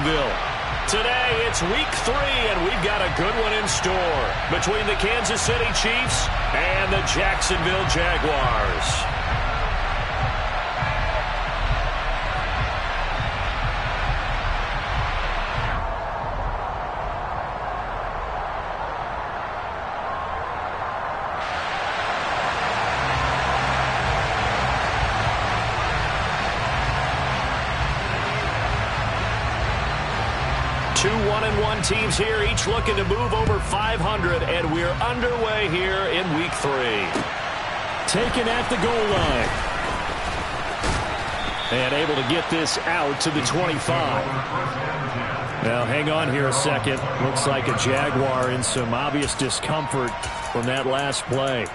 Jacksonville. Today, it's week 3, and we've got a good one in store between the Kansas City Chiefs and the Jacksonville Jaguars. Two 1-1 teams here, each looking to move over 500, and we're underway here in week 3. Taken at the goal line. And able to get this out to the 25. Now, hang on here a second. Looks like a Jaguar in some obvious discomfort from that last play.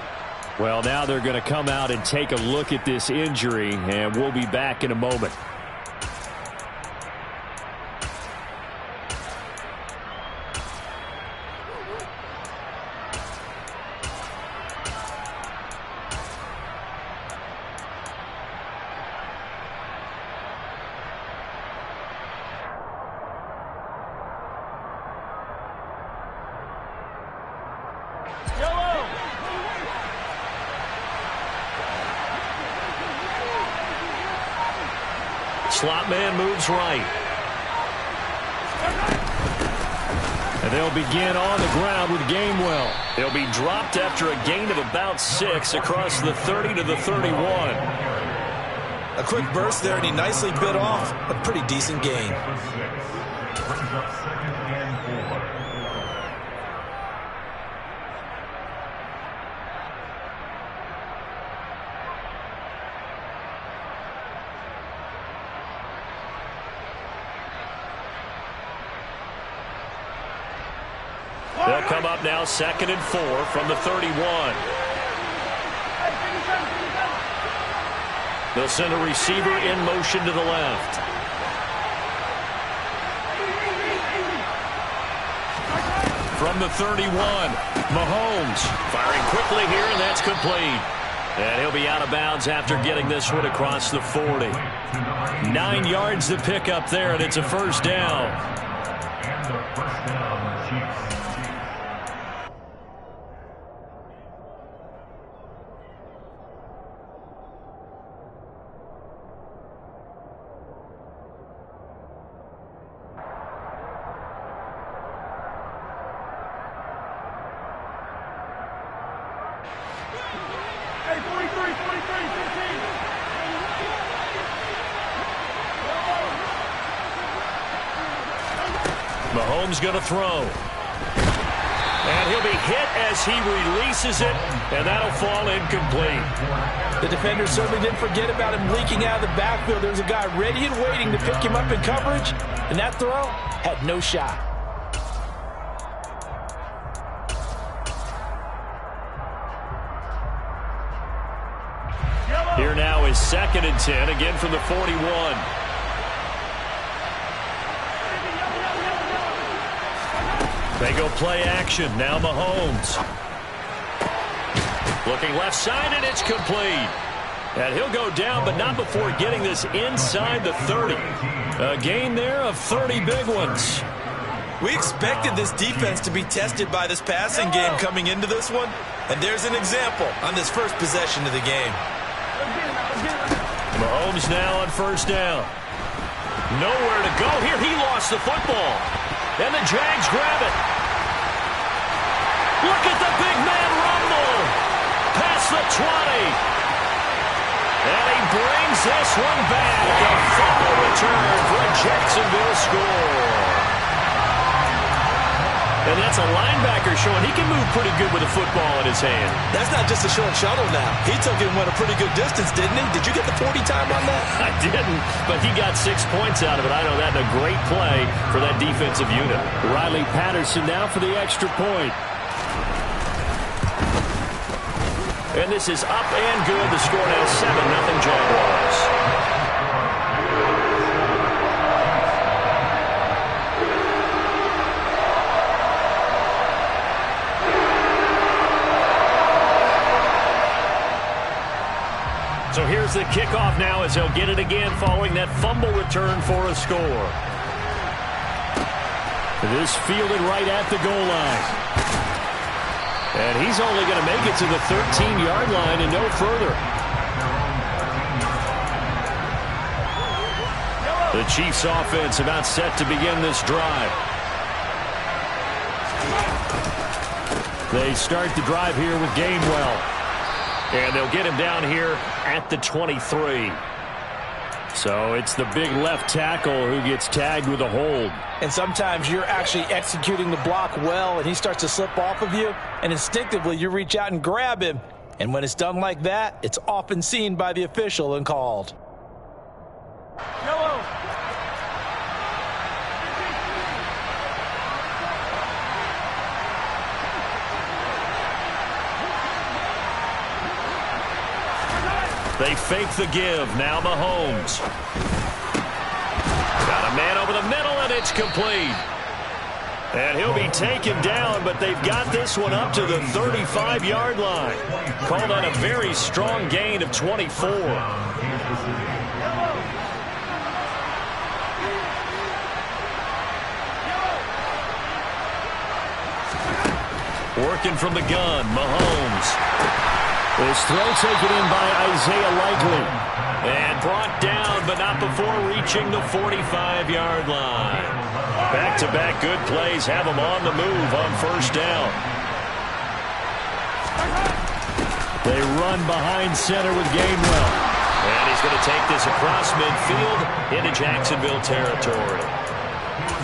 Well, now they're going to come out and take a look at this injury, and we'll be back in a moment. Slot man moves right. And they'll begin on the ground with Gainwell. They'll be dropped after a gain of about 6 across the 30 to the 31. A quick burst there, and he nicely bit off a pretty decent gain. They'll come up now 2nd and 4 from the 31. They'll send a receiver in motion to the left. From the 31, Mahomes firing quickly here, and that's complete. And he'll be out of bounds after getting this one across the 40. 9 yards to pick up there, and it's a first down. Mahomes going to throw. And he'll be hit as he releases it, and that'll fall incomplete. The defender certainly didn't forget about him leaking out of the backfield. There's a guy ready and waiting to pick him up in coverage, and that throw had no shot. Here now is 2nd and 10, again from the 41. They go play action. Now Mahomes. Looking left side, and it's complete. And he'll go down, but not before getting this inside the 30. A gain there of 30 big ones. We expected this defense to be tested by this passing game coming into this one, and there's an example on this first possession of the game. Mahomes now on first down. Nowhere to go here. He lost the football. And the Jags grab it. Look at the big man rumble. Past the 20. And he brings this one back. A fumble return for a Jacksonville score. And that's a linebacker showing he can move pretty good with a football in his hand. That's not just a short shuttle now. He took it and went a pretty good distance, didn't he? Did you get the 40 time on that? I didn't, but he got 6 points out of it. I know that in a great play for that defensive unit. Riley Patterson now for the extra point. And this is up and good. The score now 7-0 Jaguars. So here's the kickoff now as they'll get it again following that fumble return for a score. This fielded right at the goal line. And he's only going to make it to the 13-yard line and no further. The Chiefs offense about set to begin this drive. They start the drive here with Gainwell. And they'll get him down here at the 23. So it's the big left tackle who gets tagged with a hold. And sometimes you're actually executing the block well, and he starts to slip off of you, and instinctively you reach out and grab him. And when it's done like that, it's often seen by the official and called. Yellow. They fake the give. Now Mahomes. Got a man over the middle, and it's complete. And he'll be taken down, but they've got this one up to the 35-yard line. Called on a very strong gain of 24. Working from the gun, Mahomes. This throw taken in by Isaiah Likely. And brought down, but not before reaching the 45-yard line. Back-to-back good plays have him on the move on first down. They run behind center with Gainwell. And he's going to take this across midfield into Jacksonville territory.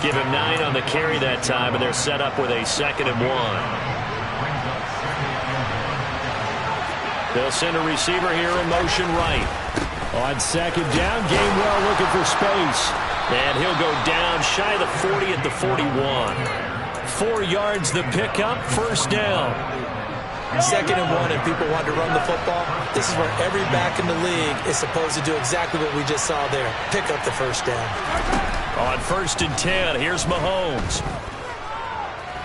Give him 9 on the carry that time, and they're set up with a 2nd and 1. They'll send a receiver here in motion right. On 2nd down, Gainwell looking for space. And he'll go down shy of the 40 at the 41. 4 yards the pickup, first down. 2nd and 1, and people want to run the football. This is where every back in the league is supposed to do exactly what we just saw there. Pick up the first down. On 1st and 10, here's Mahomes.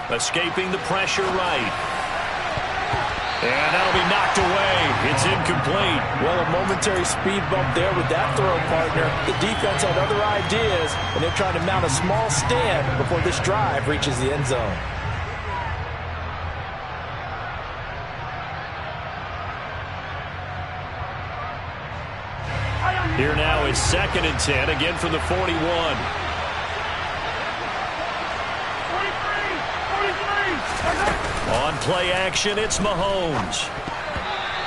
Escaping the pressure right. And that'll be knocked away. It's incomplete. Well, a momentary speed bump there with that throw, partner. The defense had other ideas, and they're trying to mount a small stand before this drive reaches the end zone. Here now is 2nd and 10, again from the 41. On play action, it's Mahomes.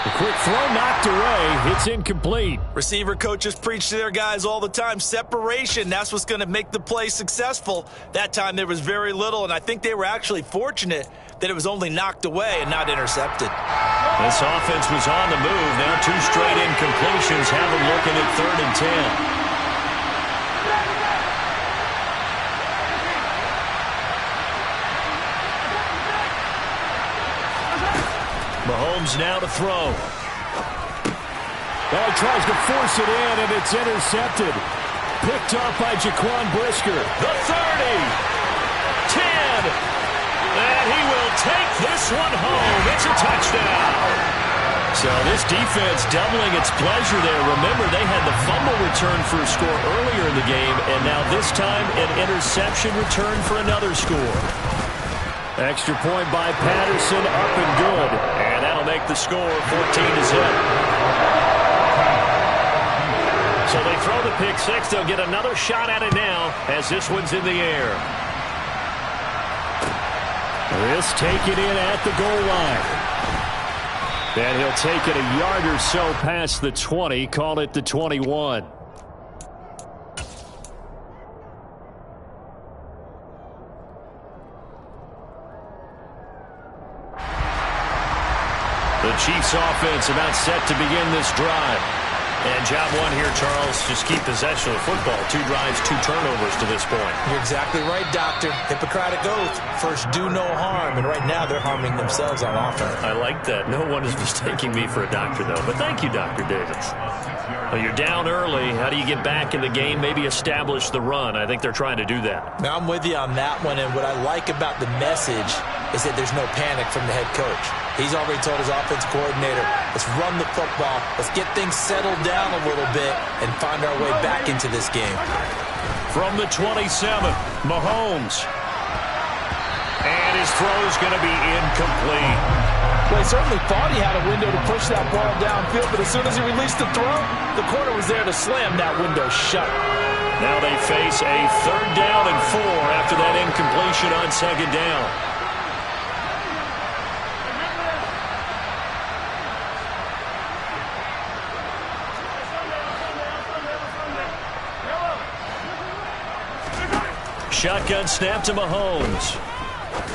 The quick throw knocked away. It's incomplete. Receiver coaches preach to their guys all the time. Separation, that's what's going to make the play successful. That time there was very little, and I think they were actually fortunate that it was only knocked away and not intercepted. This offense was on the move. Now 2 straight incompletions have them looking at 3rd and 10. Mahomes now to throw. Oh, he tries to force it in, and it's intercepted. Picked off by Jaquan Brisker. The 30. 10. And he will take this one home. It's a touchdown. So this defense doubling its pleasure there. Remember, they had the fumble return for a score earlier in the game, and now this time an interception return for another score. Extra point by Patterson, up and good. And that'll make the score 14-0. So they throw the pick six. They'll get another shot at it now as this one's in the air. This taken in at the goal line. And he'll take it a yard or so past the 20, call it the 21. The Chiefs offense about set to begin this drive. And job one here, Charles, just keep possession of the football. 2 drives, 2 turnovers to this point. You're exactly right, Doctor. Hippocratic oath. First, do no harm. And right now, they're harming themselves on offense. I like that. No one is mistaking me for a doctor, though. But thank you, Dr. Davis. Well, you're down early. How do you get back in the game? Maybe establish the run. I think they're trying to do that. Now, I'm with you on that one. And what I like about the message is that there's no panic from the head coach. He's already told his offense coordinator, let's run the football, let's get things settled down a little bit and find our way back into this game. From the 27, Mahomes. And his throw's going to be incomplete. Well, he certainly thought he had a window to push that ball downfield, but as soon as he released the throw, the corner was there to slam that window shut. Now they face a 3rd down and 4 after that incompletion on 2nd down. Shotgun snap to Mahomes.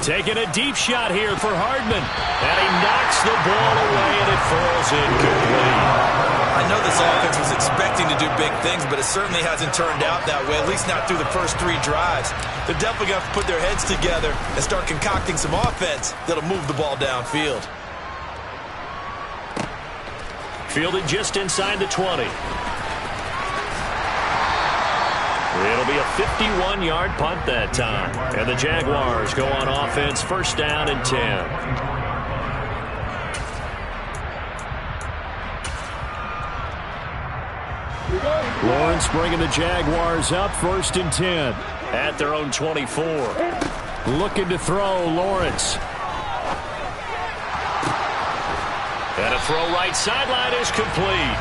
Taking a deep shot here for Hardman. And he knocks the ball away, and it falls incomplete. I know this offense was expecting to do big things, but it certainly hasn't turned out that way, at least not through the first 3 drives. They're definitely going to have to put their heads together and start concocting some offense that'll move the ball downfield. Fielded just inside the 20. It'll be a 51-yard punt that time. And the Jaguars go on offense, 1st down and 10. Lawrence bringing the Jaguars up, 1st and 10. At their own 24. Looking to throw, Lawrence. And a throw right sideline is complete.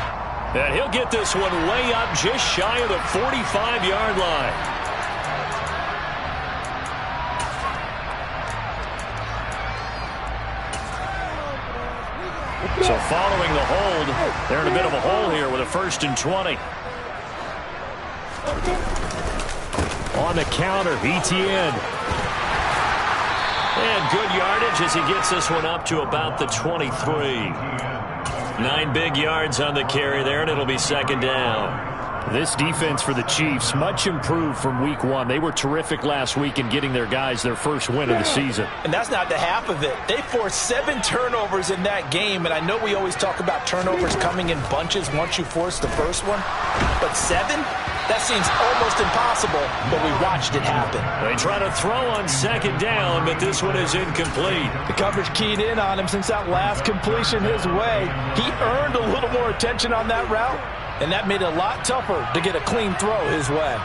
And he'll get this one way up just shy of the 45-yard line. So following the hold, they're in a bit of a hole here with a 1st and 20. On the counter, ETN. And good yardage as he gets this one up to about the 23. 9 big yards on the carry there, and it'll be 2nd down. This defense for the Chiefs, much improved from week 1. They were terrific last week in getting their guys their first win of the season. And that's not the half of it. They forced 7 turnovers in that game, and I know we always talk about turnovers coming in bunches once you force the first one. But 7? That seems almost impossible, but we watched it happen. They try to throw on 2nd down, but this one is incomplete. The coverage keyed in on him since that last completion his way. He earned a little more attention on that route, and that made it a lot tougher to get a clean throw his way.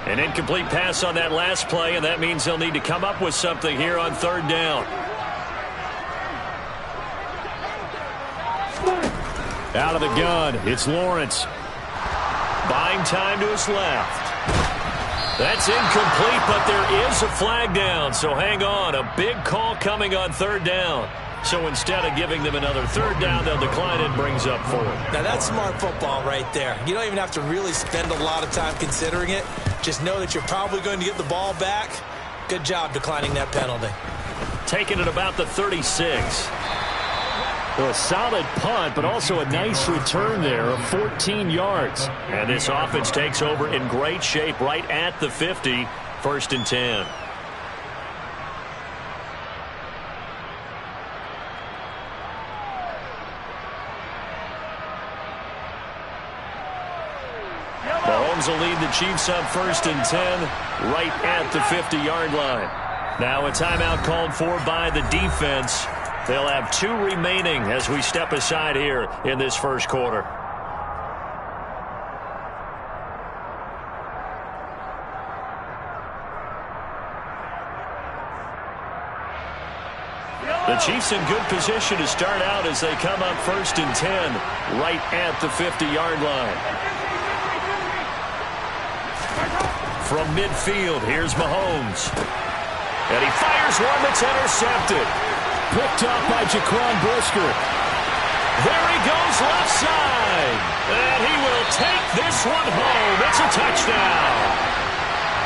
An incomplete pass on that last play, and that means they'll need to come up with something here on 3rd down. Out of the gun, it's Lawrence. Buying time to his left. That's incomplete, but there is a flag down, so hang on. A big call coming on 3rd down. So instead of giving them another 3rd down, they'll decline it, brings up 4th. Now that's smart football right there. You don't even have to really spend a lot of time considering it. Just know that you're probably going to get the ball back. Good job declining that penalty. Taking it about the 36. Well, a solid punt, but also a nice return there of 14 yards. And this offense takes over in great shape right at the 50, 1st and 10. Mahomes will lead the Chiefs up 1st and 10 right at the 50-yard line. Now a timeout called for by the defense. They'll have 2 remaining as we step aside here in this first quarter. The Chiefs in good position to start out as they come up 1st and 10 right at the 50-yard line. From midfield, here's Mahomes. And he fires one that's intercepted. Picked up by Jaquan Brisker. There he goes left side. And he will take this one home. It's a touchdown.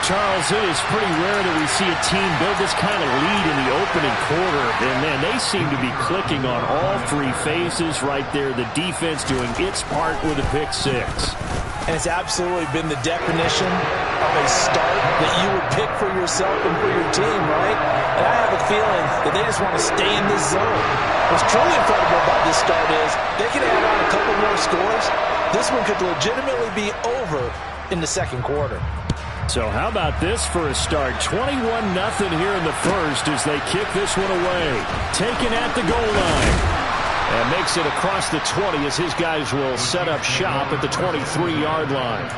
Charles, it is pretty rare that we see a team build this kind of lead in the opening quarter. And, man, they seem to be clicking on all 3 phases right there. The defense doing its part with a pick 6. And it's absolutely been the definition of a start that you would pick for yourself and for your team, right? And I have a feeling that they just want to stay in this zone. What's truly incredible about this start is they can add on a couple more scores. This one could legitimately be over in the second quarter. So how about this for a start? 21-0 here in the first as they kick this one away. Taken at the goal line. And makes it across the 20 as his guys will set up shop at the 23-yard line.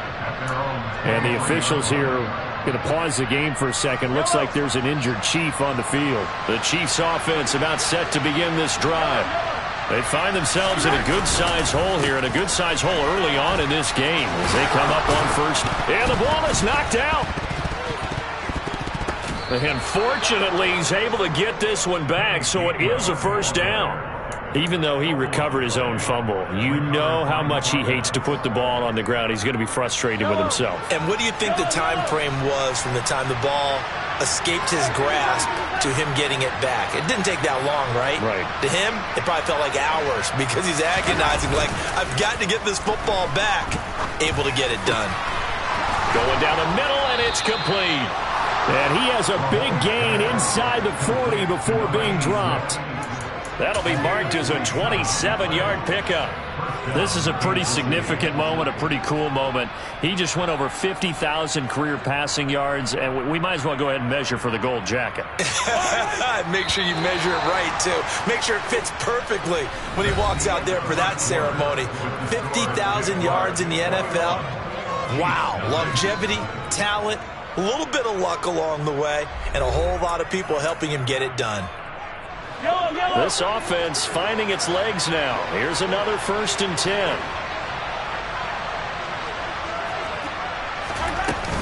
And the officials here going to pause the game for a second. Looks like there's an injured Chief on the field. The Chiefs offense about set to begin this drive. They find themselves in a good-sized hole here, and a good-sized hole early on in this game as they come up on first. And the ball is knocked out. And fortunately, he's able to get this one back, so it is a first down. Even though he recovered his own fumble, you know how much he hates to put the ball on the ground. He's going to be frustrated with himself. And what do you think the time frame was from the time the ball escaped his grasp to him getting it back? It didn't take that long, right? Right. To him, it probably felt like hours because he's agonizing, like, I've got to get this football back. Able to get it done. Going down the middle, and it's complete. And he has a big gain inside the 40 before being dropped. That'll be marked as a 27-yard pickup. This is a pretty significant moment, a pretty cool moment. He just went over 50,000 career passing yards, and we might as well go ahead and measure for the gold jacket. Make sure you measure it right, too. Make sure it fits perfectly when he walks out there for that ceremony. 50,000 yards in the NFL. Wow. Longevity, talent, a little bit of luck along the way, and a whole lot of people helping him get it done. This offense finding its legs now. Here's another 1st and 10.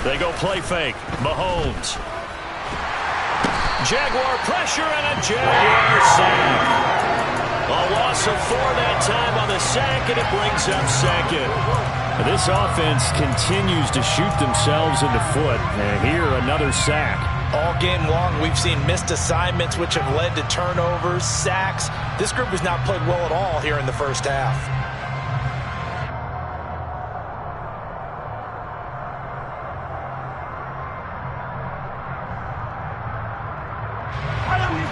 They go play fake. Mahomes. Jaguar pressure and a Jaguar sack. A loss of 4 that time on the sack, and it brings up 2nd. This offense continues to shoot themselves in the foot. And here, another sack. All game long, we've seen missed assignments, which have led to turnovers, sacks. This group has not played well at all here in the first half.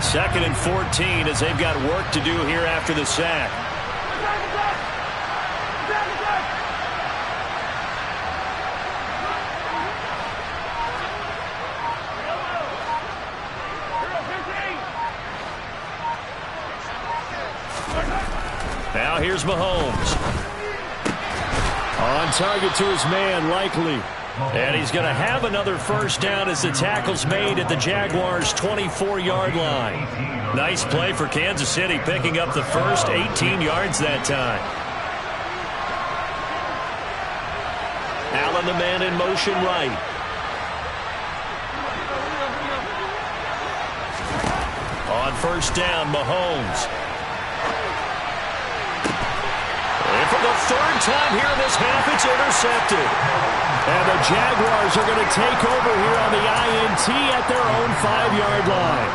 Second and 14 as they've got work to do here after the sack. Now here's Mahomes. On target to his man, likely. And he's going to have another first down as the tackle's made at the Jaguars' 24-yard line. Nice play for Kansas City, picking up the first 18 yards that time. Allen, the man in motion right. On first down, Mahomes. And for the 3rd time here in this half, it's intercepted. And the Jaguars are going to take over here on the INT at their own 5-yard line.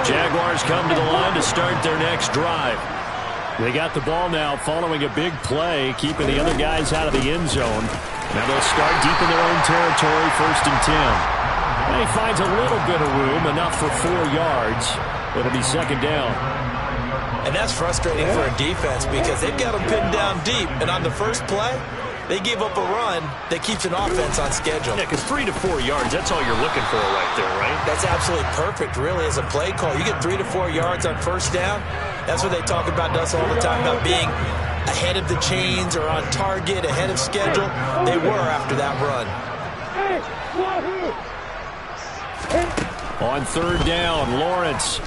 Jaguars come to the line to start their next drive. They got the ball now following a big play, keeping the other guys out of the end zone. Now they'll start deep in their own territory, 1st and 10. And he finds a little bit of room, enough for 4 yards. It'll be 2nd down. And that's frustrating for a defense because they've got them pinned down deep. And on the first play, they gave up a run that keeps an offense on schedule. Yeah, because 3 to 4 yards, that's all you're looking for right there, right? That's absolutely perfect, really, as a play call. You get 3 to 4 yards on first down. That's what they talk about to us all the time, about being ahead of the chains or on target, ahead of schedule. They were after that run. On 3rd down, Lawrence.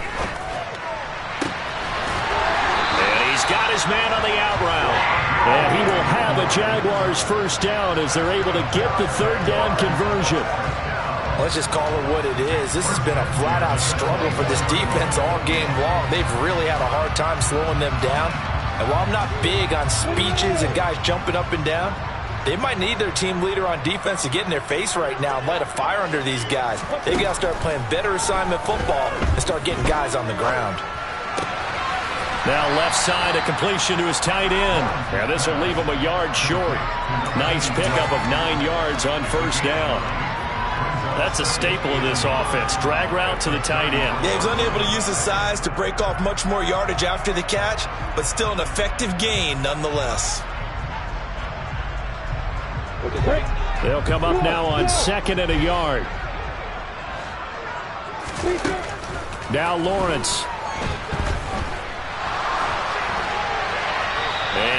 He's got his man on the out route. And he will have a Jaguars first down as they're able to get the 3rd down conversion. Let's just call it what it is. This has been a flat-out struggle for this defense all game long. They've really had a hard time slowing them down. And while I'm not big on speeches and guys jumping up and down, they might need their team leader on defense to get in their face right now and light a fire under these guys. They've got to start playing better assignment football and start getting guys on the ground. Now left side, a completion to his tight end. Now this will leave him a yard short. Nice pickup of 9 yards on first down. That's a staple of this offense. Drag route to the tight end. Yeah, he was unable to use his size to break off much more yardage after the catch, but still an effective gain nonetheless. They'll come up now on 2nd and a yard. Now Lawrence.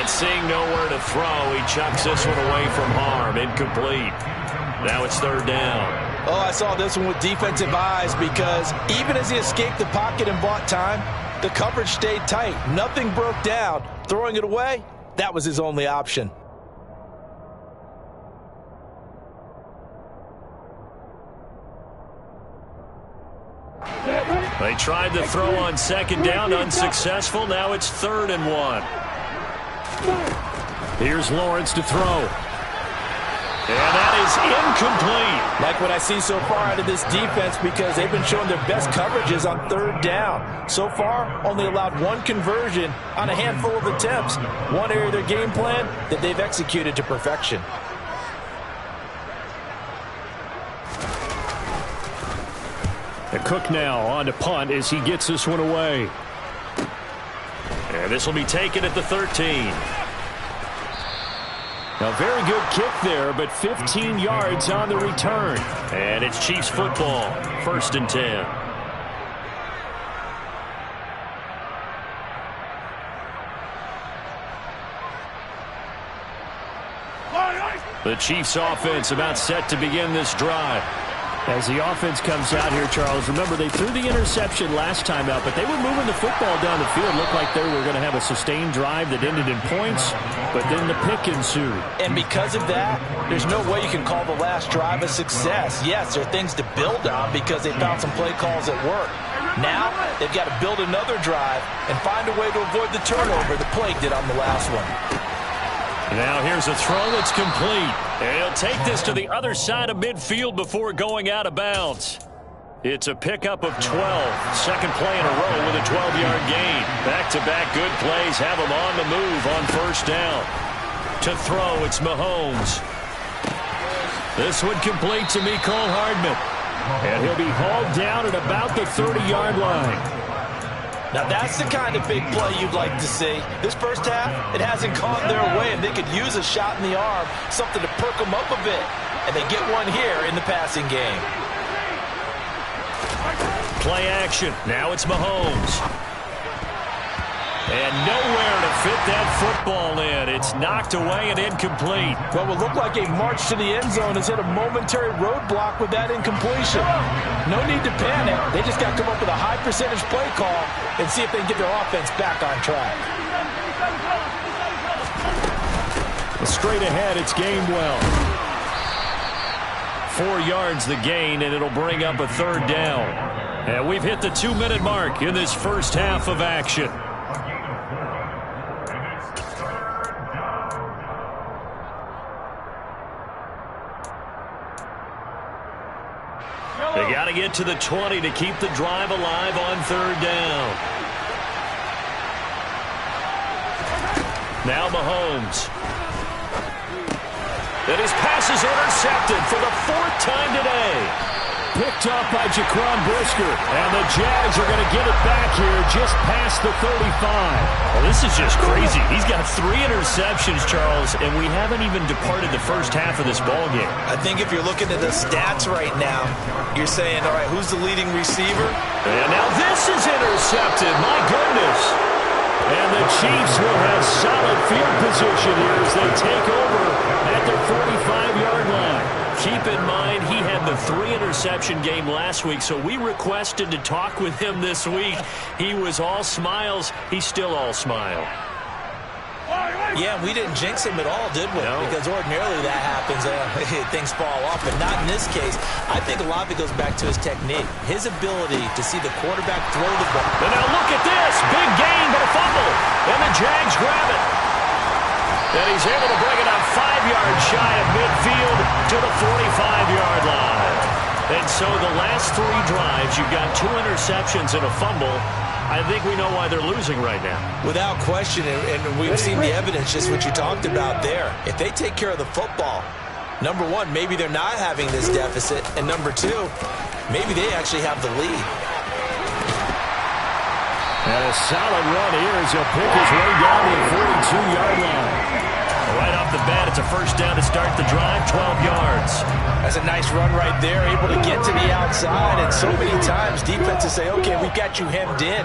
And seeing nowhere to throw, he chucks this one away from harm. Incomplete. Now it's third down. Oh, I saw this one with defensive eyes because even as he escaped the pocket and bought time, the coverage stayed tight. Nothing broke down. Throwing it away, that was his only option. They tried to throw on second down, unsuccessful. Now it's 3rd and 1. Here's Lawrence to throw. And that is incomplete. Like what I see so far out of this defense because they've been showing their best coverages on 3rd down. So far, only allowed 1 conversion on a handful of attempts. One area of their game plan that they've executed to perfection. The Cook now on to punt as he gets this one away. And this will be taken at the 13. A very good kick there, but 15 yards on the return. And it's Chiefs football, 1st and 10. The Chiefs offense about set to begin this drive. As the offense comes out here, Charles, remember they threw the interception last time out, but they were moving the football down the field. Looked like they were going to have a sustained drive that ended in points, but then the pick ensued. And because of that, there's no way you can call the last drive a success. Yes, there are things to build on because they found some play calls that work. Now, they've got to build another drive and find a way to avoid the turnover the play did on the last one. Now here's a throw that's complete. And he'll take this to the other side of midfield before going out of bounds. It's a pickup of 12. Second play in a row with a 12-yard gain. Back-to-back good plays have him on the move on 1st down. To throw, it's Mahomes. This one complete to Mecole Hardman. And he'll be hauled down at about the 30-yard line. Now that's the kind of big play you'd like to see. This first half, it hasn't gone their way, and they could use a shot in the arm, something to perk them up a bit. And they get one here in the passing game. Play action. Now it's Mahomes. And nowhere to fit that football in. It's knocked away and incomplete. Well, what looked like a march to the end zone has hit a momentary roadblock with that incompletion. No need to panic. They just got to come up with a high percentage play call and see if they can get their offense back on track. Straight ahead, it's Gainwell. 4 yards the gain, and it'll bring up a 3rd down. And we've hit the 2-minute mark in this first half of action. They got to get to the 20 to keep the drive alive on 3rd down. Now Mahomes. And his pass is intercepted for the 4th time today. Picked off by Jaquan Brisker. And the Jags are going to get it back here just past the 35. Well, this is just crazy. He's got 3 interceptions, Charles, and we haven't even departed the first half of this ballgame. I think if you're looking at the stats right now, you're saying, all right, who's the leading receiver? And now this is intercepted. My goodness. And the Chiefs will have solid field position here as they take over at their 45-yard line. Keep in mind, he had the 3-interception game last week, so we requested to talk with him this week. He was all smiles. He's still all smile. Yeah, we didn't jinx him at all, did we? No. Because ordinarily that happens. Things fall off, but not in this case. I think a lot of it goes back to his technique, his ability to see the quarterback throw the ball. But now look at this. Big gain, but a fumble. And the Jags grab it. And he's able to bring it up 5 yards shy of midfield to the 45-yard line. And so the last 3 drives, you've got 2 interceptions and a fumble. I think we know why they're losing right now. Without question, and we've seen the evidence, just what you talked about there. If they take care of the football, number one, maybe they're not having this deficit, and number 2, maybe they actually have the lead. And a solid run here as he'll pick his way down to the 42-yard line. Right off the bat, It's a first down to start the drive, 12 yards. That's a nice run right there, able to get to the outside. And so many times defenses say, okay, we've got you hemmed in.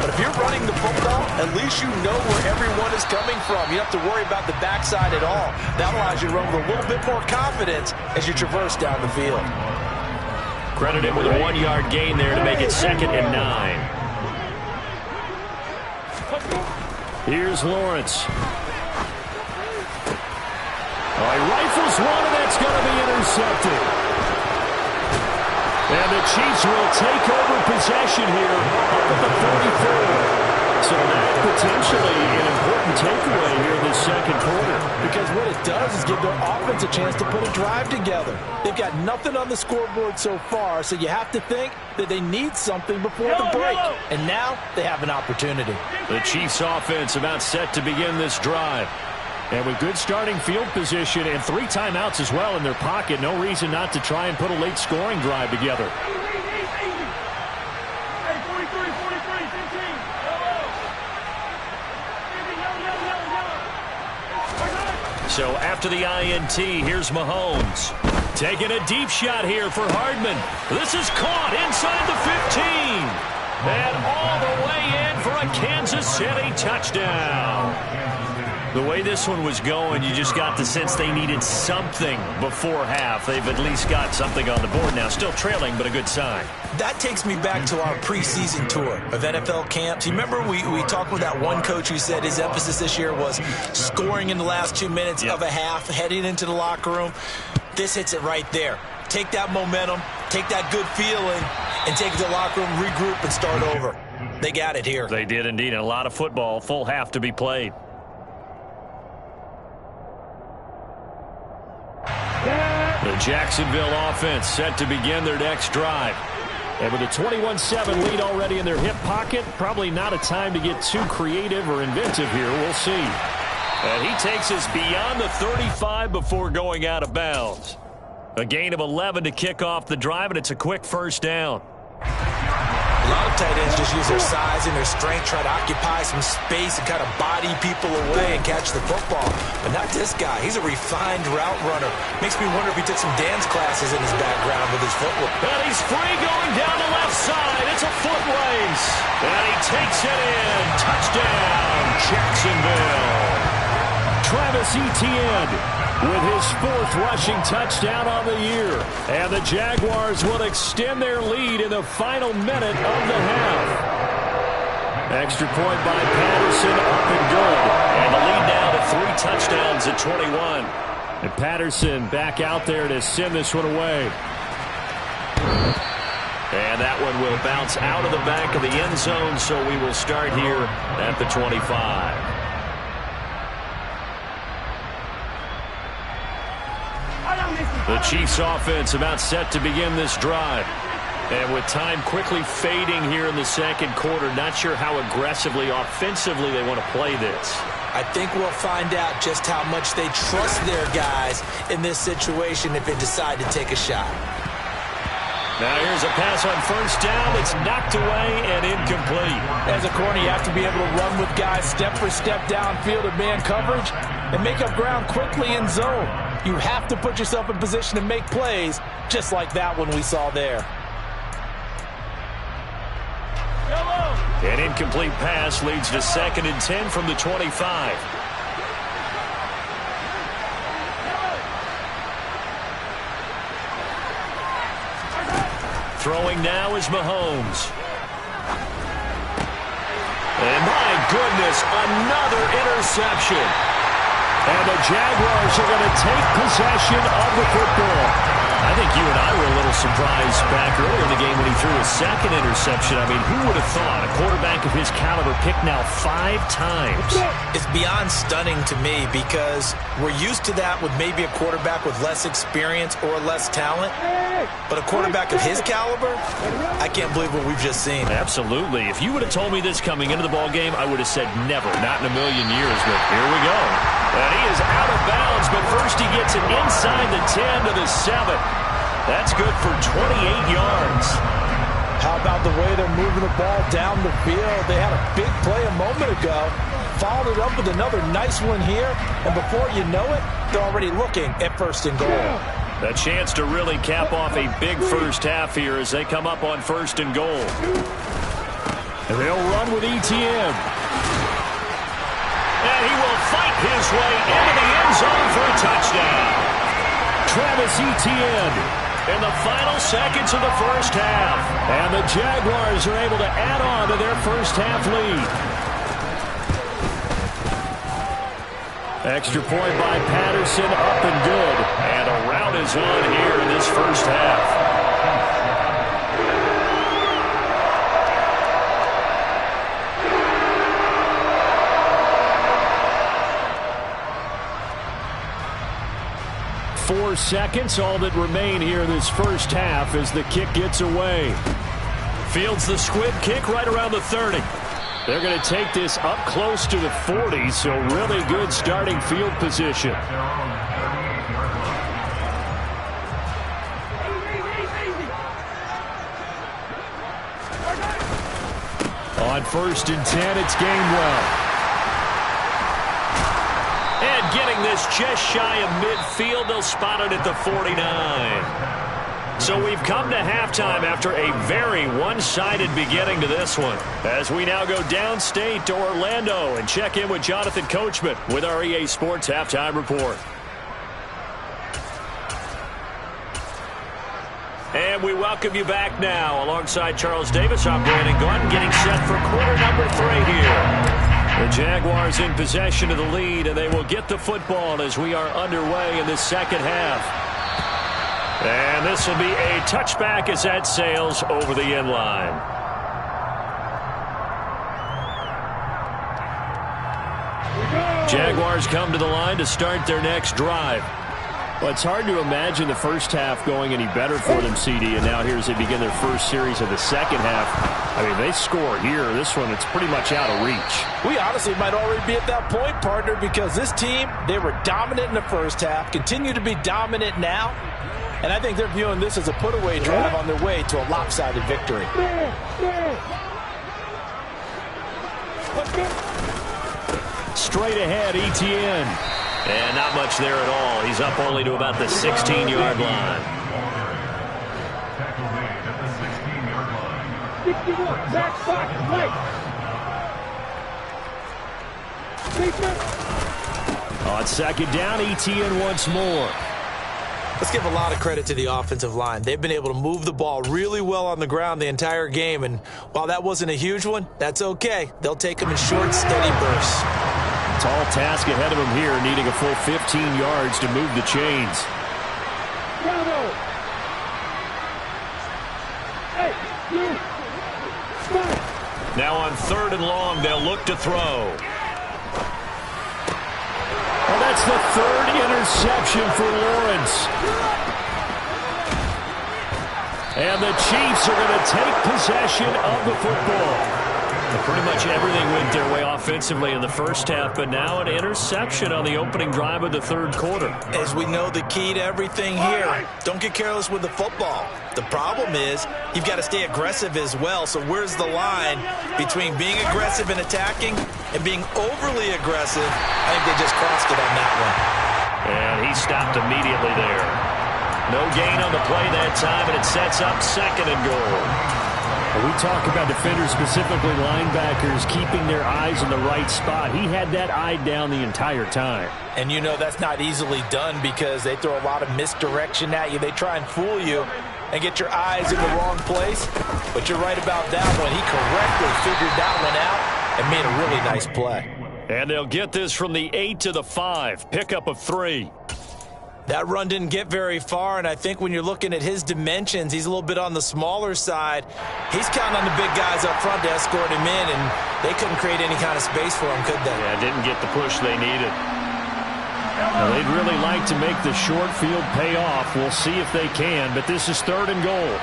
But if you're running the football, at least you know where everyone is coming from. You don't have to worry about the backside at all. That allows you to run with a little bit more confidence as you traverse down the field. Credit him with a 1-yard gain there to make it 2nd and 9. Here's Lawrence. He rifles one, and that's going to be intercepted. And the Chiefs will take over possession here up at the 44. So that potentially an important takeaway here in this second quarter. Because what it does is give their offense a chance to put a drive together. They've got nothing on the scoreboard so far, so you have to think that they need something before the break. And now they have an opportunity. The Chiefs offense about set to begin this drive. And with good starting field position and 3 timeouts as well in their pocket, no reason not to try and put a late scoring drive together. So after the INT, here's Mahomes. Taking a deep shot here for Hardman. This is caught inside the 15. And all the way in for a Kansas City touchdown. The way this one was going, you just got the sense they needed something before half. They've at least got something on the board now. Still trailing, but a good sign. That takes me back to our preseason tour of NFL camps. You remember we talked with that one coach who said his emphasis this year was scoring in the last 2 minutes of a half, heading into the locker room. This hits it right there. Take that momentum, take that good feeling, and take it to the locker room, regroup, and start over. They got it here. They did indeed. And a lot of football, full half to be played. The Jacksonville offense set to begin their next drive. And with a 21-7 lead already in their hip pocket, probably not a time to get too creative or inventive here. We'll see. And he takes us beyond the 35 before going out of bounds. A gain of 11 to kick off the drive, and it's a quick first down. A lot of tight ends just use their size and their strength, try to occupy some space and kind of body people away and catch the football. But not this guy. He's a refined route runner. Makes me wonder if he took some dance classes in his background with his footwork. And he's free going down the left side. It's a foot race. And he takes it in. Touchdown, Jacksonville. Travis Etienne with his 4th rushing touchdown on the year. And the Jaguars will extend their lead in the final minute of the half. Extra point by Patterson, up and good. And the lead now to 3 touchdowns at 21. And Patterson back out there to send this one away. And that one will bounce out of the back of the end zone, so we will start here at the 25. The Chiefs offense about set to begin this drive. And with time quickly fading here in the second quarter, not sure how aggressively, offensively they want to play this. I think we'll find out just how much they trust their guys in this situation if they decide to take a shot. Now here's a pass on first down. It's knocked away and incomplete. As a corner, you have to be able to run with guys step for step downfield in man coverage and make up ground quickly in zone. You have to put yourself in position to make plays, just like that one we saw there. An incomplete pass leads to 2nd and 10 from the 25. Throwing now is Mahomes. And my goodness, another interception. And the Jaguars are going to take possession of the football. I think you and I were a little surprised back earlier in the game when he threw his 2nd interception. I mean, who would have thought a quarterback of his caliber picked now 5 times? It's beyond stunning to me because we're used to that with maybe a quarterback with less experience or less talent. But a quarterback of his caliber, I can't believe what we've just seen. Absolutely. If you would have told me this coming into the ball game, I would have said never, not in a million years. But here we go. And he is out of bounds, but first he gets it inside the 10 to the 7. That's good for 28 yards. How about the way they're moving the ball down the field? They had a big play a moment ago. Followed it up with another nice one here. And before you know it, they're already looking at 1st and goal. A chance to really cap off a big first half here as they come up on 1st and goal. And they'll run with Etienne. And he will fight his way into the end zone for a touchdown. Travis Etienne in the final seconds of the first half. And the Jaguars are able to add on to their first half lead. Extra point by Patterson, up and good. And a rout is on here in this first half. Four seconds, all that remain here in this first half as the kick gets away. Fields the squib kick right around the 30. They're going to take this up close to the 40, so really good starting field position. On 1st and 10, it's Gainwell. And getting this just shy of midfield, they'll spot it at the 49. So we've come to halftime after a very one-sided beginning to this one. As we now go downstate to Orlando and check in with Jonathan Coachman with our EA Sports Halftime Report. And we welcome you back now alongside Charles Davis. I'm Brandon Gordon getting set for quarter number 3 here. The Jaguars in possession of the lead, and they will get the football as we are underway in the second half. And this will be a touchback as that sails over the end line. Jaguars come to the line to start their next drive. Well, it's hard to imagine the first half going any better for them, CD, and now here as they begin their first series of the second half. I mean, they score here. This one, it's pretty much out of reach. We honestly might already be at that point, partner, because this team, they were dominant in the first half, continue to be dominant now, and I think they're viewing this as a put-away drive on their way to a lopsided victory. Straight ahead, Etienne. And not much there at all. He's up only to about the 16-yard line. On 2nd down, Etienne once more. Let's give a lot of credit to the offensive line. They've been able to move the ball really well on the ground the entire game, and while that wasn't a huge one, that's okay. They'll take them in short, steady bursts. Tall task ahead of him here, needing a full 15 yards to move the chains. Now on 3rd and long, they'll look to throw. Well, that's the 3rd interception for Lawrence. And the Chiefs are going to take possession of the football. Pretty much everything went their way offensively in the first half, but now an interception on the opening drive of the 3rd quarter. As we know, the key to everything here, don't get careless with the football. The problem is you've got to stay aggressive as well. So where's the line between being aggressive and attacking and being overly aggressive? I think they just crossed it on that one. And he stopped immediately there. No gain on the play that time, and it sets up 2nd and goal. We talk about defenders, specifically linebackers, keeping their eyes in the right spot. He had that eye down the entire time. And you know that's not easily done because they throw a lot of misdirection at you. They try and fool you and get your eyes in the wrong place. But you're right about that one. He correctly figured that one out and made a really nice play. And they'll get this from the 8 to the 5. Pickup of 3. That run didn't get very far, and I think when you're looking at his dimensions, he's a little bit on the smaller side. He's counting on the big guys up front to escort him in, and they couldn't create any kind of space for him, could they? Yeah, didn't get the push they needed. Now, they'd really like to make the short field pay off. We'll see if they can, but this is 3rd and goal.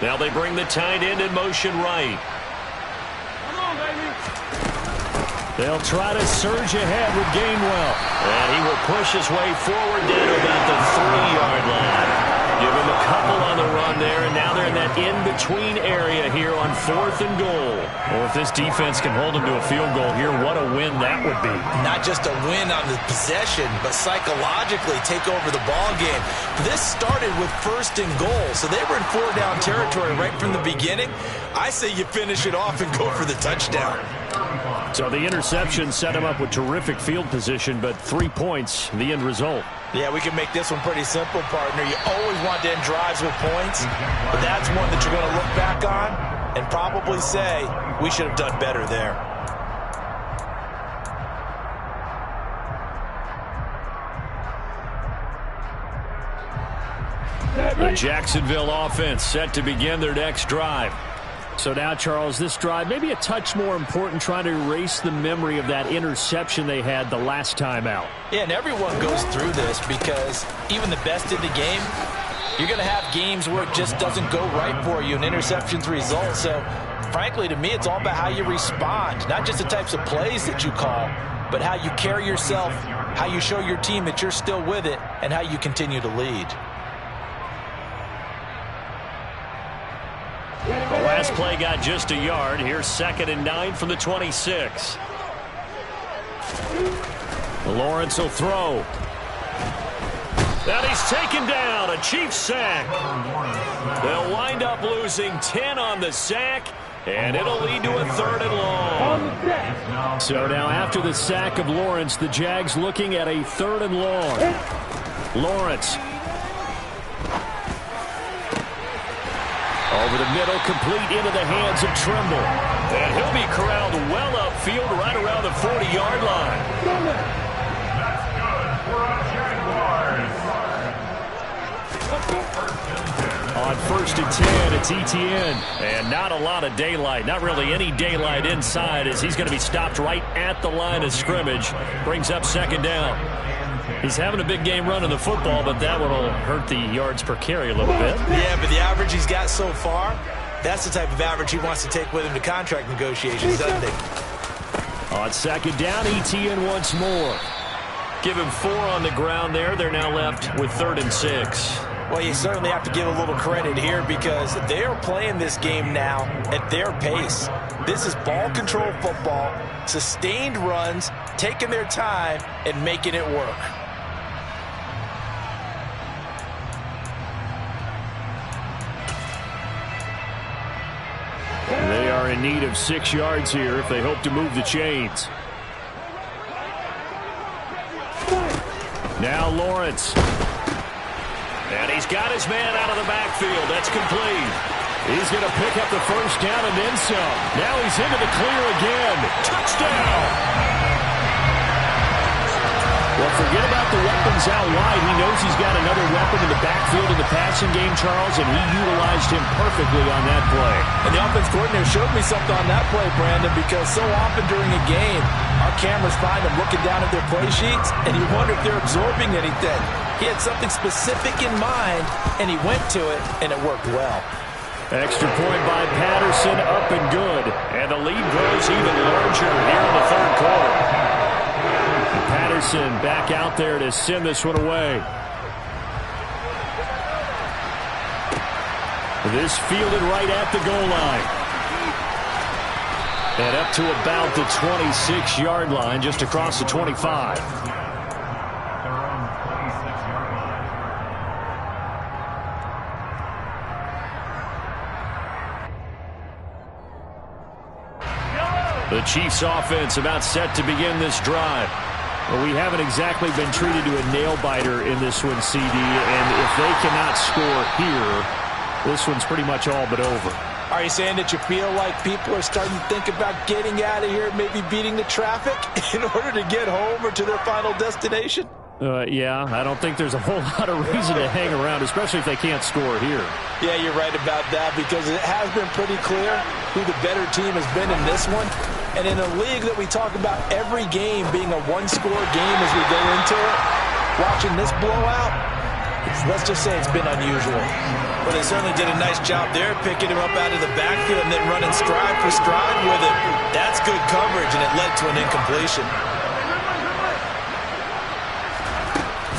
Now they bring the tight end in motion right. They'll try to surge ahead with Gainwell. And he will push his way forward down to about the 3-yard line. Give him a couple on the run there, and now they're in that in-between area here on 4th and goal. Well, if this defense can hold them to a field goal here, what a win that would be. Not just a win on the possession, but psychologically take over the ball game. This started with 1st and goal, so they were in 4-down territory right from the beginning. I say you finish it off and go for the touchdown. So the interception set him up with terrific field position, but 3 points, the end result. Yeah, we can make this one pretty simple, partner. You always want to end drives with points, but that's one that you're going to look back on and probably say, we should have done better there. The Jacksonville offense set to begin their next drive. So now, Charles, this drive maybe a touch more important, trying to erase the memory of that interception they had the last time out. Yeah, and everyone goes through this because even the best in the game, you're going to have games where it just doesn't go right for you, and interceptions result. So, frankly, to me, it's all about how you respond, not just the types of plays that you call, but how you carry yourself, how you show your team that you're still with it, and how you continue to lead. The last play got just a yard. Here's 2nd and 9 from the 26. Lawrence will throw. And he's taken down. A Chiefs sack. They'll wind up losing 10 on the sack, and it'll lead to a 3rd and long. So now after the sack of Lawrence, the Jags looking at a 3rd and long. Lawrence. Over the middle, complete into the hands of Trimble. And he'll be corralled well upfield right around the 40-yard line. On 1st and 10, it's Etienne. And not a lot of daylight, not really any daylight inside, as he's going to be stopped right at the line of scrimmage. Brings up 2nd down. He's having a big game running the football, but that one will hurt the yards per carry a little bit. Yeah, but the average he's got so far, that's the type of average he wants to take with him to contract negotiations, doesn't he? On 2nd down, Etienne once more. Give him 4 on the ground there. They're now left with 3rd and 6. Well, you certainly have to give a little credit here because they are playing this game now at their pace. This is ball control football, sustained runs, taking their time, and making it work. They are in need of 6 yards here if they hope to move the chains. Now Lawrence. And he's got his man out of the backfield. That's complete. He's going to pick up the 1st down and then some. Now he's into the clear again. Touchdown! Well, forget about the weapons out wide. He knows he's got another weapon in the backfield in the passing game, Charles, and he utilized him perfectly on that play. And the offense coordinator showed me something on that play, Brandon, because so often during a game, our cameras find them looking down at their play sheets, and you wonder if they're absorbing anything. He had something specific in mind, and he went to it, and it worked well. Extra point by Patterson, up and good. And the lead grows even larger here in the 3rd quarter. Patterson back out there to send this one away. This fielded right at the goal line. And up to about the 26-yard line, just across the 25. The Chiefs offense about set to begin this drive. Well, we haven't exactly been treated to a nail-biter in this one, CD, and if they cannot score here, this one's pretty much all but over. Are you saying that you feel like people are starting to think about getting out of here, maybe beating the traffic in order to get home or to their final destination? Yeah, I don't think there's a whole lot of reason to hang around, especially if they can't score here. Yeah, you're right about that because it has been pretty clear who the better team has been in this one. And in a league that we talk about every game being a one-score game as we go into it, watching this blowout, let's just say it's been unusual. But they certainly did a nice job there, picking him up out of the backfield and then running stride for stride with it. That's good coverage, and it led to an incompletion.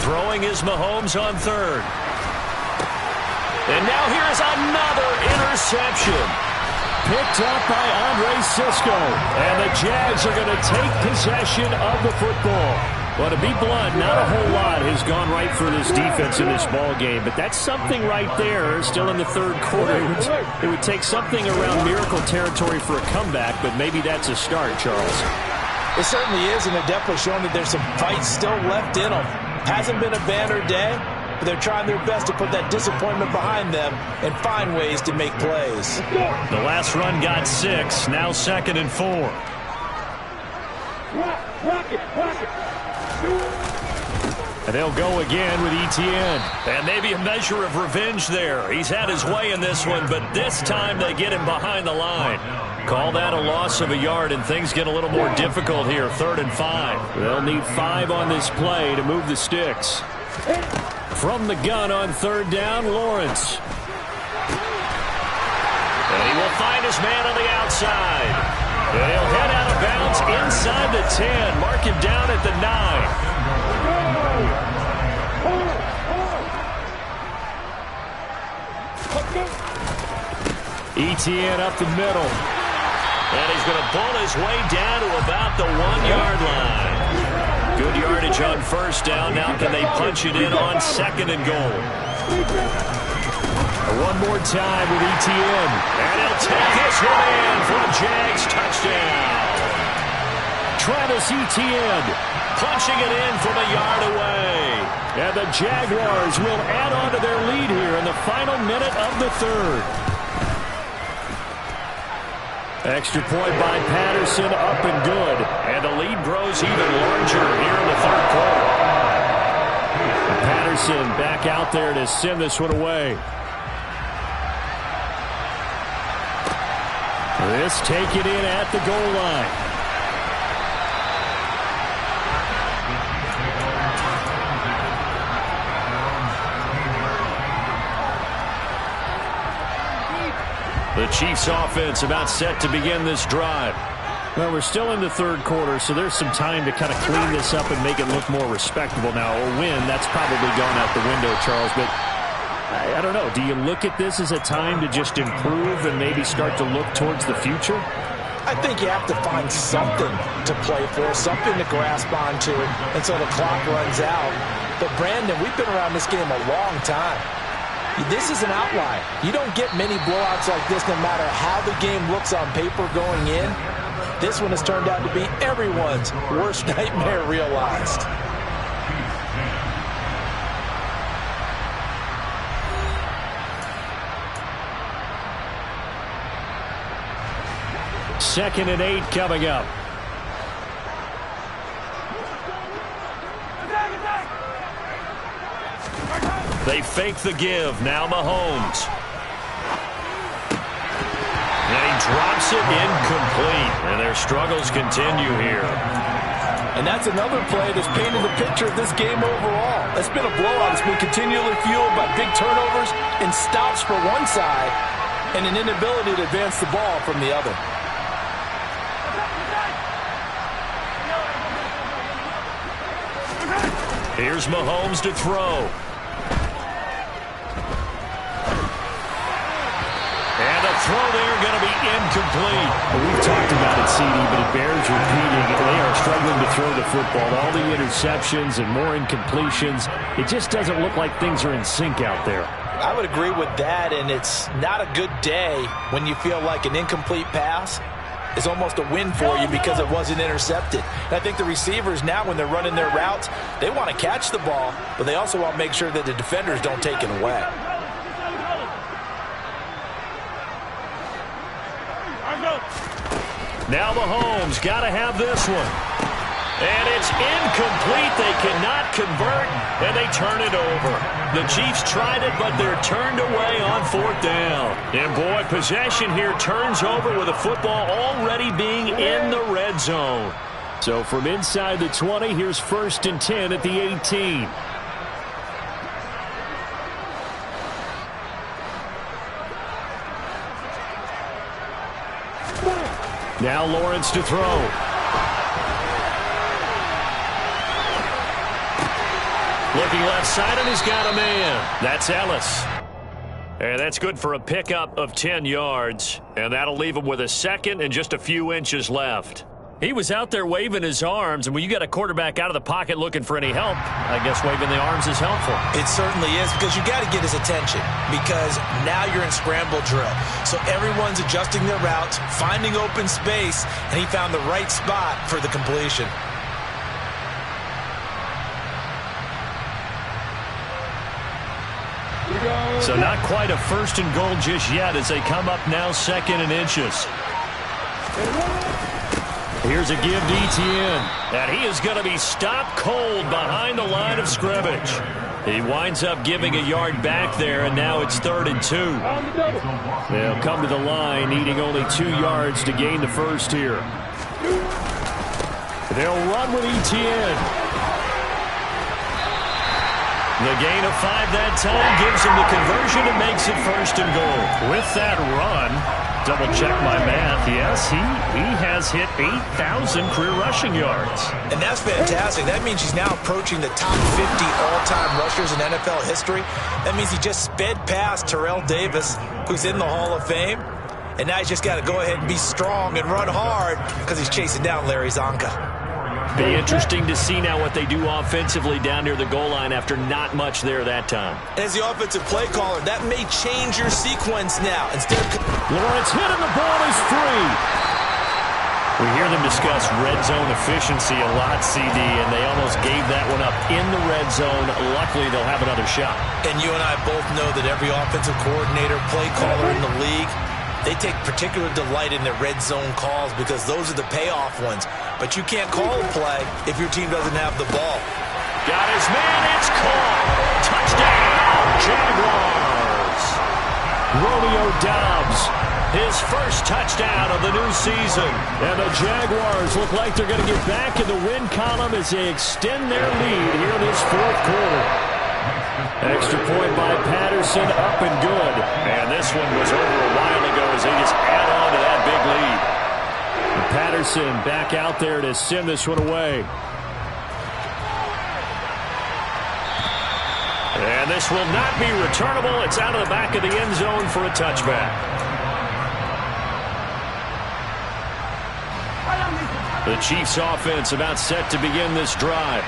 Throwing is Mahomes on 3rd. And now here is another interception. Picked up by Andre Sisco. And the Jags are going to take possession of the football. Well, to be blunt, not a whole lot has gone right for this defense in this ball game, but that's something right there. Still in the third quarter. It would take something around miracle territory for a comeback, but maybe that's a start, Charles. It certainly is, and they're definitely showing that there's some fight still left in them. Hasn't been a banner day, but they're trying their best to put that disappointment behind them and find ways to make plays. The last run got 6, now 2nd and 4. And they'll go again with Etienne. And maybe a measure of revenge there. He's had his way in this one, but this time they get him behind the line. Call that a loss of a yard, and things get a little more difficult here. 3rd and 5. They'll need 5 on this play to move the sticks. From the gun on 3rd down, Lawrence. And he will find his man on the outside. And he'll head out of bounds inside the 10. Mark him down at the 9. Etienne up the middle. And he's going to bull his way down to about the 1-yard line. Good yardage on 1st down. Now can they punch it in on 2nd and goal? One more time with Etienne. And he'll take this one in for a Jags touchdown. Travis Etienne punching it in from a yard away. And the Jaguars will add on to their lead here in the final minute of the 3rd. Extra point by Patterson, up and good. And the lead grows even larger here in the 3rd quarter. And Patterson back out there to send this one away. This taken in at the goal line. The Chiefs offense about set to begin this drive. Well, we're still in the 3rd quarter, so there's some time to kind of clean this up and make it look more respectable now. A win, that's probably gone out the window, Charles, but I don't know. Do you look at this as a time to just improve and maybe start to look towards the future? I think you have to find something to play for, something to grasp onto until the clock runs out. But, Brandon, we've been around this game a long time. This is an outlier. You don't get many blowouts like this no matter how the game looks on paper going in. This one has turned out to be everyone's worst nightmare realized. Second and 8 coming up. They fake the give. Now Mahomes. And he drops it incomplete. And their struggles continue here. And that's another play that's painted the picture of this game overall. It's been a blowout. It's been continually fueled by big turnovers and stops for one side and an inability to advance the ball from the other. Here's Mahomes to throw. And the throw there going to be incomplete. Well, we've talked about it, CD, but it bears repeating. They are struggling to throw the football. All the interceptions and more incompletions. It just doesn't look like things are in sync out there. I would agree with that, and it's not a good day when you feel like an incomplete pass is almost a win for you because it wasn't intercepted. And I think the receivers now, when they're running their routes, they want to catch the ball, but they also want to make sure that the defenders don't take it away. Now Mahomes got to have this one. And it's incomplete. They cannot convert, and they turn it over. The Chiefs tried it, but they're turned away on 4th down. And, boy, possession here turns over with the football already being in the red zone. So from inside the 20, here's 1st and 10 at the 18. Now Lawrence to throw. Looking left side, and he's got a man. That's Ellis. And that's good for a pickup of 10 yards. And that'll leave him with a second and just a few inches left. He was out there waving his arms, and when you got a quarterback out of the pocket looking for any help, I guess waving the arms is helpful. It certainly is, because you got to get his attention, because now you're in scramble drill. So everyone's adjusting their routes, finding open space, and he found the right spot for the completion. So not quite a first and goal just yet as they come up now second and inches. Here's a give to Etienne. And he is going to be stopped cold behind the line of scrimmage. He winds up giving a yard back there, and now it's 3rd and 2. They'll come to the line, needing only 2 yards to gain the first here. They'll run with Etienne. The gain of 5 that time gives him the conversion and makes it 1st and goal. With that run, double check my math. Yes, he has hit 8,000 career rushing yards. And that's fantastic. That means he's now approaching the top 50 all-time rushers in NFL history. That means he just sped past Terrell Davis, who's in the Hall of Fame. And now he's just got to go ahead and be strong and run hard because he's chasing down Larry Zonka. Be interesting to see now what they do offensively down near the goal line after not much there that time. As the offensive play caller, that may change your sequence now. Instead of Lawrence hit and the ball is free. We hear them discuss red zone efficiency a lot, CD, and they almost gave that one up in the red zone. Luckily, they'll have another shot. And you and I both know that every offensive coordinator, play caller in the league, they take particular delight in their red zone calls because those are the payoff ones. But you can't call a play if your team doesn't have the ball. Got his man, it's caught. Touchdown, Jaguars. Romeo Doubs, his first touchdown of the new season. And the Jaguars look like they're going to get back in the win column as they extend their lead here in this 4th quarter. Extra point by Patterson, up and good. And this one was over a while ago as they just add on to that big lead. And Patterson back out there to send this one away. And this will not be returnable. It's out of the back of the end zone for a touchback. The Chiefs offense about set to begin this drive.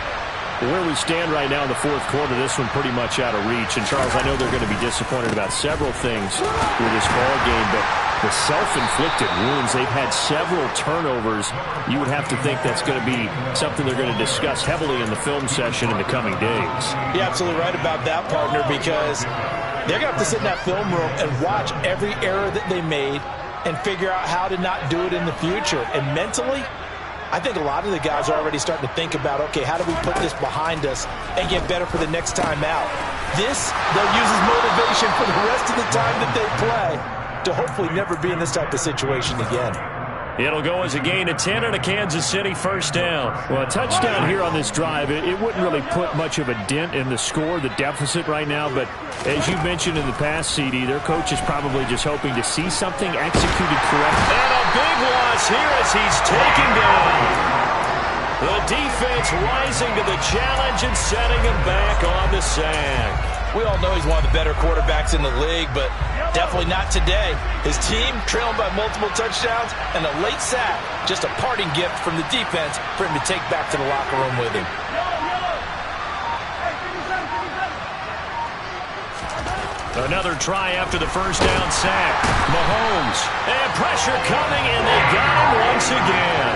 Where we stand right now in the 4th quarter, this one pretty much out of reach. And, Charles, I know they're going to be disappointed about several things with this ball game, but the self-inflicted wounds, they've had several turnovers. You would have to think that's going to be something they're going to discuss heavily in the film session in the coming days. You're absolutely right about that, partner, because they're going to have to sit in that film room and watch every error that they made and figure out how to not do it in the future. And mentally, I think a lot of the guys are already starting to think about, okay, how do we put this behind us and get better for the next time out? This, they'll use as motivation for the rest of the time that they play to hopefully never be in this type of situation again. It'll go as a gain of 10 and a Kansas City first down. Well, a touchdown here on this drive, it wouldn't really put much of a dent in the score, the deficit right now. But as you mentioned in the past, CD, their coach is probably just hoping to see something executed correctly. And a big loss here as he's taken down. The defense rising to the challenge and setting him back on the sack. We all know he's one of the better quarterbacks in the league, but definitely not today. His team trailing by multiple touchdowns and a late sack, just a parting gift from the defense for him to take back to the locker room with him. Another try after the first down sack. Mahomes, and pressure coming, and they got him once again.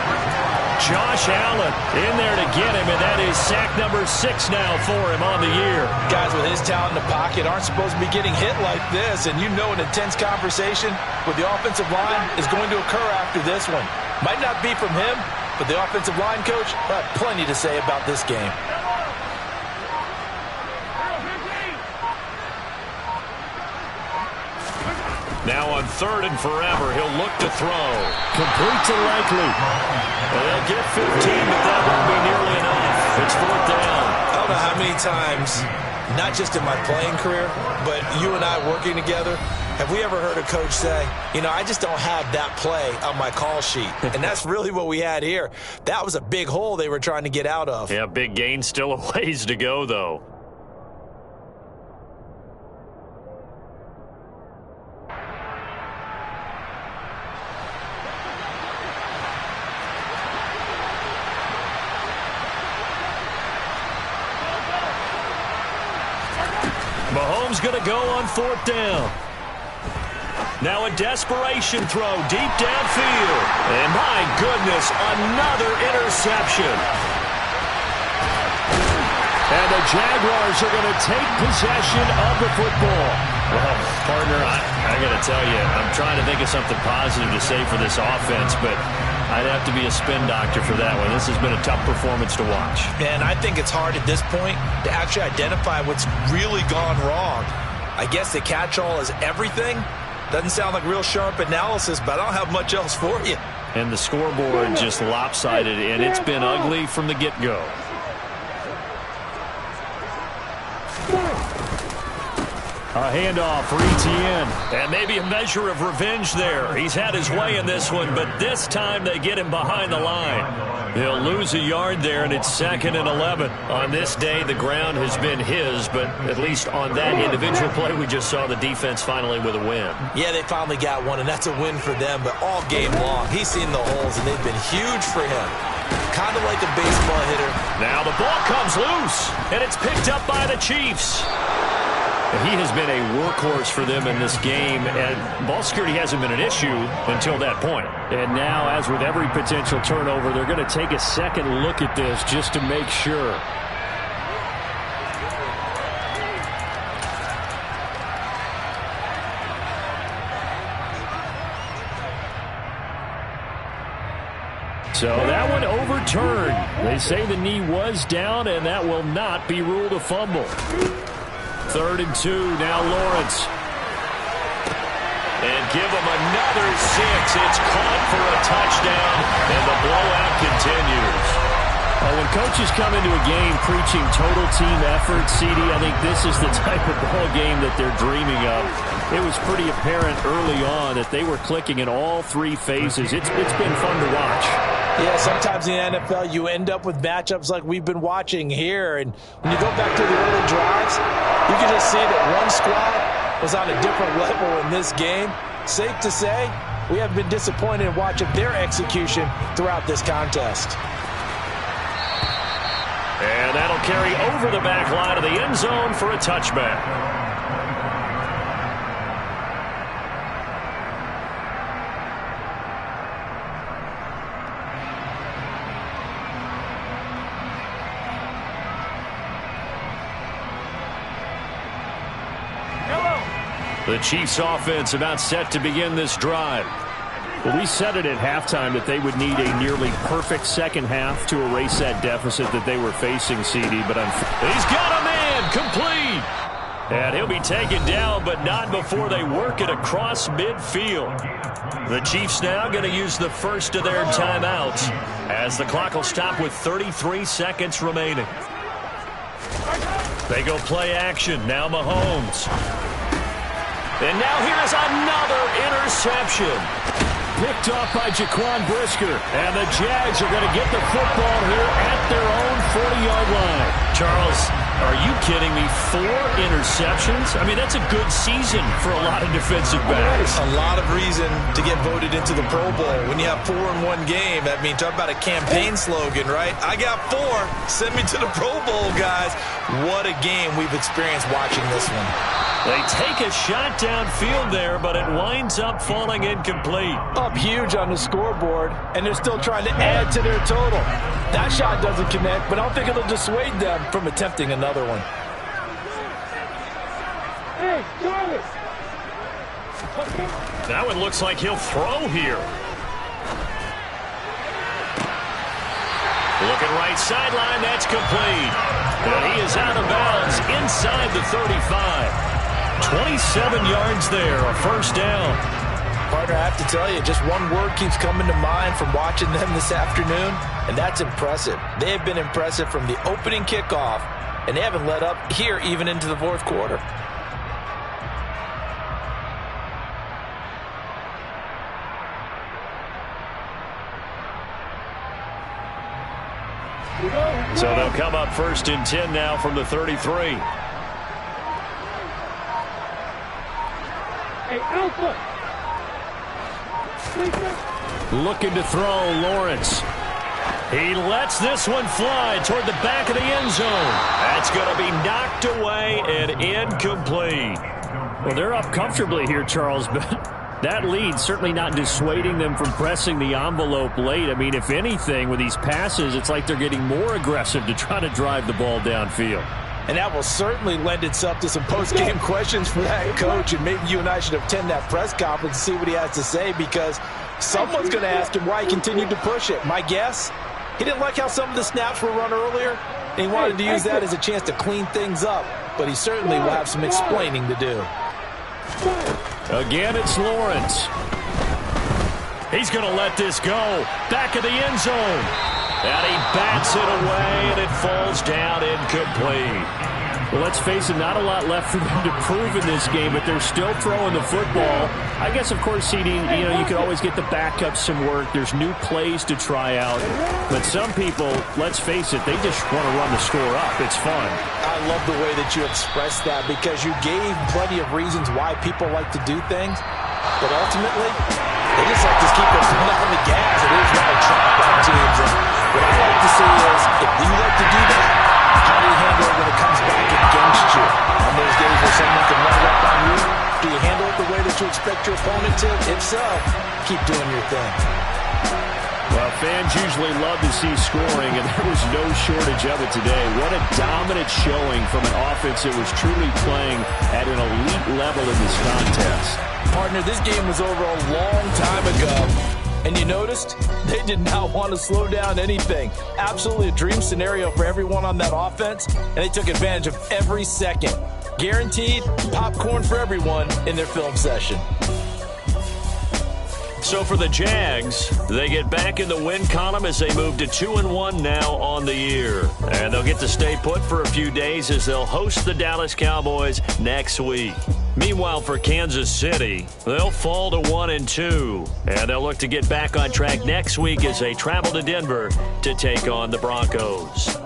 Josh Allen in there to get him, and that is sack number 6 now for him on the year. Guys with his talent in the pocket aren't supposed to be getting hit like this, and you know an intense conversation with the offensive line is going to occur after this one. Might not be from him, but the offensive line coach will have plenty to say about this game. Now on 3rd and forever, he'll look to throw. Complete to Likely. Well, they'll get 15, but that won't be nearly enough. It's 4th down. I don't know how many times, not just in my playing career, but you and I working together, have we ever heard a coach say, you know, I just don't have that play on my call sheet. And that's really what we had here. That was a big hole they were trying to get out of. Yeah, big gain, still a ways to go, though. Mahomes going to go on 4th down. Now a desperation throw deep downfield. And my goodness, another interception. And the Jaguars are going to take possession of the football. Well, partner, I got to tell you, I'm trying to think of something positive to say for this offense, but I'd have to be a spin doctor for that one. This has been a tough performance to watch. And I think it's hard at this point to actually identify what's really gone wrong. I guess the catch-all is everything. Doesn't sound like real sharp analysis, but I don't have much else for you. And the scoreboard just lopsided, and it's been ugly from the get-go. A handoff for Etienne. And maybe a measure of revenge there. He's had his way in this one, but this time they get him behind the line. He'll lose a yard there, and it's 2nd and 11. On this day, the ground has been his, but at least on that individual play, we just saw the defense finally with a win. Yeah, they finally got one, and that's a win for them, but all game long, he's seen the holes, and they've been huge for him. Kind of like a baseball hitter. Now the ball comes loose, and it's picked up by the Chiefs. He has been a workhorse for them in this game, and ball security hasn't been an issue until that point. And now, as with every potential turnover, they're going to take a second look at this just to make sure. So that one overturned. They say the knee was down, and that will not be ruled a fumble. 3rd and 2, now Lawrence. And give him another 6. It's caught for a touchdown, and the blowout continues. Well, when coaches come into a game preaching total team effort, CD, I think this is the type of ball game that they're dreaming of. It was pretty apparent early on that they were clicking in all 3 phases. It's been fun to watch. Yeah, sometimes in the NFL you end up with matchups like we've been watching here. And when you go back to the early drives, you can just see that one squad was on a different level in this game. Safe to say, we have been disappointed in watching their execution throughout this contest. And that'll carry over the back line of the end zone for a touchback. The Chiefs offense about set to begin this drive. Well, we said it at halftime that they would need a nearly perfect second half to erase that deficit that they were facing, CD. But he's got a man complete. And he'll be taken down, but not before they work it across midfield. The Chiefs now going to use the first of their timeouts as the clock will stop with 33 seconds remaining. They go play action. Now Mahomes. And now here's another interception. Picked off by Jaquan Brisker. And the Jags are going to get the football here at their own 40-yard line. Charles, are you kidding me? 4 interceptions? I mean, that's a good season for a lot of defensive backs. A lot of reason to get voted into the Pro Bowl. When you have 4 in one game, I mean, talk about a campaign slogan, right? I got 4. Send me to the Pro Bowl, guys. What a game we've experienced watching this one. They take a shot downfield there, but it winds up falling incomplete. Up huge on the scoreboard, and they're still trying to add to their total. That shot doesn't connect, but I don't think it'll dissuade them from attempting another one. That one looks like he'll throw here. Looking right sideline, that's complete. And he is out of bounds inside the 35. 27 yards there, a first down. Partner, I have to tell you, just one word keeps coming to mind from watching them this afternoon, and that's impressive. They have been impressive from the opening kickoff, and they haven't let up here even into the fourth quarter. So they'll come up 1st and 10 now from the 33. Looking to throw, Lawrence. He lets this one fly toward the back of the end zone. That's going to be knocked away and incomplete. Well, they're up comfortably here, Charles, but that lead certainly not dissuading them from pressing the envelope late. I mean, if anything, with these passes, it's like they're getting more aggressive to try to drive the ball downfield. And that will certainly lend itself to some post-game questions for that coach, and maybe you and I should attend that press conference and see what he has to say, because someone's going to ask him why he continued to push it. My guess, he didn't like how some of the snaps were run earlier, and he wanted to use that as a chance to clean things up, but he certainly will have some explaining to do. Again, it's Lawrence. He's going to let this go. Back of the end zone. And he bats it away, and it falls down incomplete. Well, let's face it, not a lot left for them to prove in this game, but they're still throwing the football. I guess, of course, CD, you could always get the backup some work. There's new plays to try out. But some people, let's face it, they just want to run the score up. It's fun. I love the way that you expressed that, because you gave plenty of reasons why people like to do things. But ultimately, they just like to keep their foot on the gas. It is what I trap on teams. And what I like to see is, if you like to do that, how do you handle it when it comes back against you? On those days where someone can run it up on you, do you handle it the way that you expect your opponent to? If so, keep doing your thing. Well, fans usually love to see scoring, and there was no shortage of it today. What a dominant showing from an offense that was truly playing at an elite level in this contest. Partner, this game was over a long time ago. And you noticed they did not want to slow down anything. Absolutely a dream scenario for everyone on that offense, and they took advantage of every second. Guaranteed popcorn for everyone in their film session. So for the Jags, they get back in the win column as they move to 2-1 now on the year. And they'll get to stay put for a few days as they'll host the Dallas Cowboys next week. Meanwhile, for Kansas City, they'll fall to 1-2. And they'll look to get back on track next week as they travel to Denver to take on the Broncos.